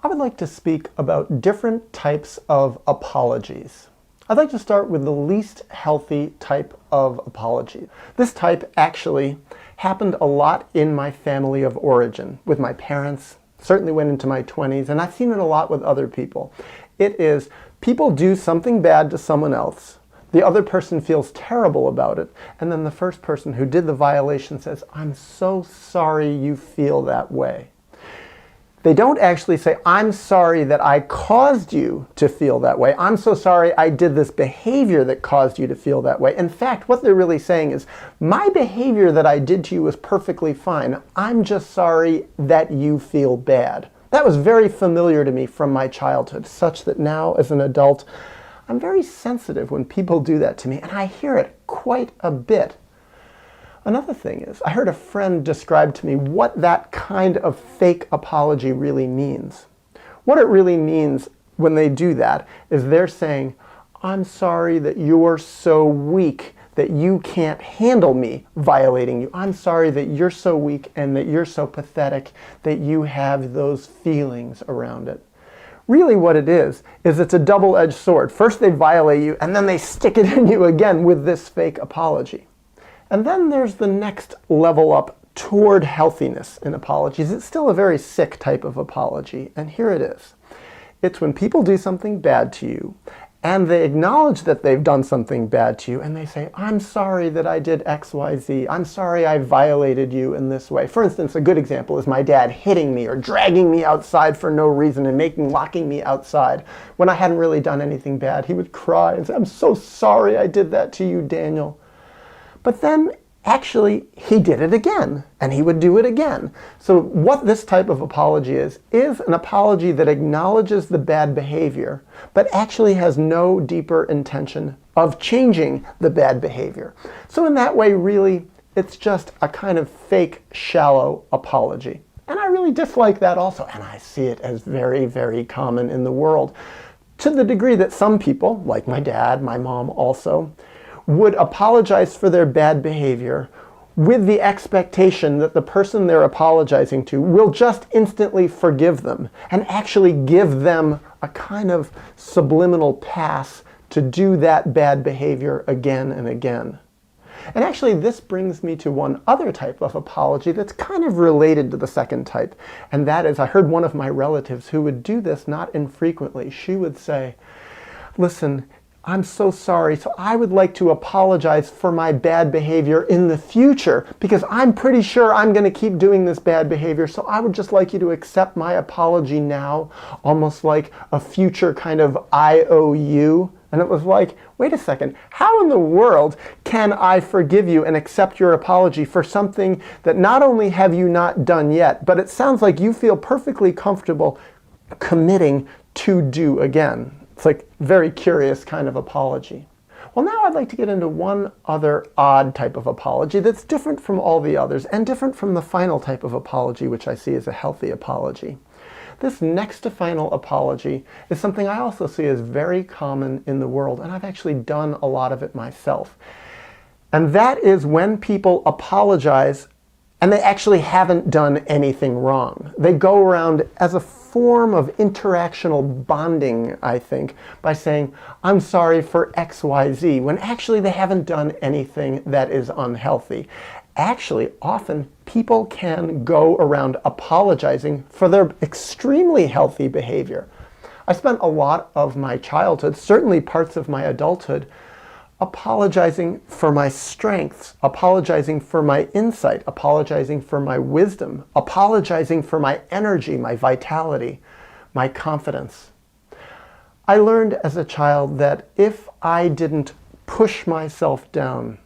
I would like to speak about different types of apologies. I'd like to start with the least healthy type of apology. This type actually happened a lot in my family of origin, with my parents, certainly went into my 20s, and I've seen it a lot with other people. It is people do something bad to someone else, the other person feels terrible about it, and then the first person who did the violation says, "I'm so sorry you feel that way." They don't actually say, "I'm sorry that I caused you to feel that way. I'm so sorry I did this behavior that caused you to feel that way." In fact, what they're really saying is, "My behavior that I did to you was perfectly fine. I'm just sorry that you feel bad." That was very familiar to me from my childhood, such that now as an adult, I'm very sensitive when people do that to me, and I hear it quite a bit. Another thing is, I heard a friend describe to me what that kind of fake apology really means. What it really means when they do that is they're saying, "I'm sorry that you're so weak that you can't handle me violating you. I'm sorry that you're so weak and that you're so pathetic that you have those feelings around it." Really what it is it's a double-edged sword. First they violate you, and then they stick it in you again with this fake apology. And then there's the next level up toward healthiness in apologies. It's still a very sick type of apology, and here it is. It's when people do something bad to you, and they acknowledge that they've done something bad to you, and they say, "I'm sorry that I did X, Y, Z. I'm sorry I violated you in this way." For instance, a good example is my dad hitting me or dragging me outside for no reason and locking me outside. When I hadn't really done anything bad, he would cry and say, "I'm so sorry I did that to you, Daniel." But then, actually, he did it again, and he would do it again. So what this type of apology is an apology that acknowledges the bad behavior, but actually has no deeper intention of changing the bad behavior. So in that way, really, it's just a kind of fake, shallow apology. And I really dislike that also, and I see it as very, very common in the world, to the degree that some people, like my dad, my mom also, would apologize for their bad behavior with the expectation that the person they're apologizing to will just instantly forgive them and actually give them a kind of subliminal pass to do that bad behavior again and again. And actually this brings me to one other type of apology that's kind of related to the second type, and that is, I heard one of my relatives who would do this not infrequently. She would say, "Listen, I'm so sorry, so I would like to apologize for my bad behavior in the future because I'm pretty sure I'm going to keep doing this bad behavior, so I would just like you to accept my apology now," almost like a future kind of IOU. And it was like, wait a second, how in the world can I forgive you and accept your apology for something that not only have you not done yet, but it sounds like you feel perfectly comfortable committing to do again? It's like a very curious kind of apology. Well, now I'd like to get into one other odd type of apology that's different from all the others and different from the final type of apology, which I see as a healthy apology. This next to final apology is something I also see as very common in the world, and I've actually done a lot of it myself. And that is when people apologize and they actually haven't done anything wrong. They go around as a form of interactional bonding, I think, by saying, "I'm sorry for X, Y, Z," when actually they haven't done anything that is unhealthy. Actually, often people can go around apologizing for their extremely healthy behavior. I spent a lot of my childhood, certainly parts of my adulthood, apologizing for my strengths, apologizing for my insight, apologizing for my wisdom, apologizing for my energy, my vitality, my confidence. I learned as a child that if I didn't push myself down,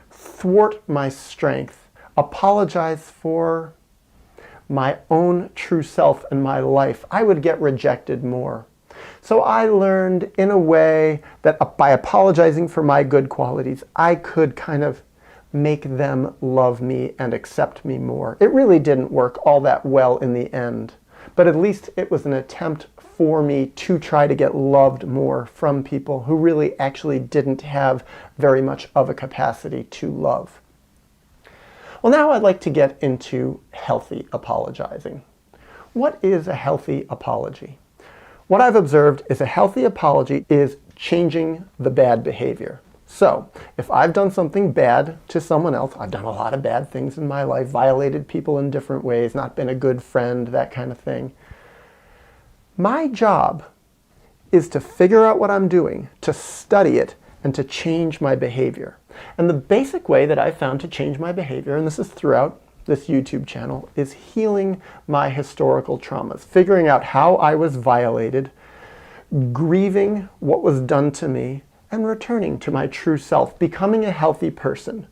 thwart my strength, apologize for my own true self and my life, I would get rejected more. So I learned in a way that by apologizing for my good qualities, I could kind of make them love me and accept me more. It really didn't work all that well in the end, but at least it was an attempt for me to try to get loved more from people who really actually didn't have very much of a capacity to love. Well, now I'd like to get into healthy apologizing. What is a healthy apology? What I've observed is a healthy apology is changing the bad behavior. So, if I've done something bad to someone else, I've done a lot of bad things in my life, violated people in different ways, not been a good friend, that kind of thing. My job is to figure out what I'm doing, to study it, and to change my behavior. And the basic way that I've found to change my behavior, and this is throughout this YouTube channel, is healing my historical traumas, figuring out how I was violated, grieving what was done to me, and returning to my true self, becoming a healthy person.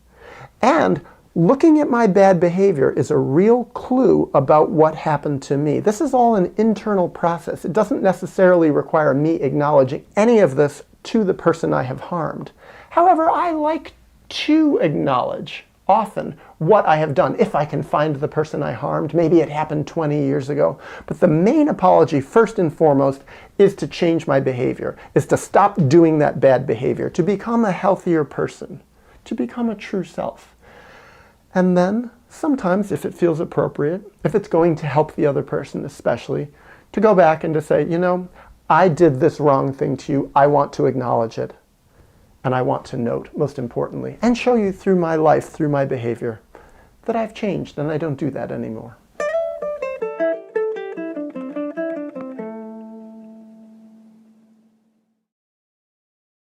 And looking at my bad behavior is a real clue about what happened to me. This is all an internal process. It doesn't necessarily require me acknowledging any of this to the person I have harmed. However, I like to acknowledge often what I have done, if I can find the person I harmed. Maybe it happened 20 years ago. But the main apology, first and foremost, is to change my behavior, is to stop doing that bad behavior, to become a healthier person, to become a true self. And then, sometimes, if it feels appropriate, if it's going to help the other person especially, to go back and to say, you know, I did this wrong thing to you, I want to acknowledge it. And I want to note, most importantly, and show you through my life, through my behavior, that I've changed and I don't do that anymore.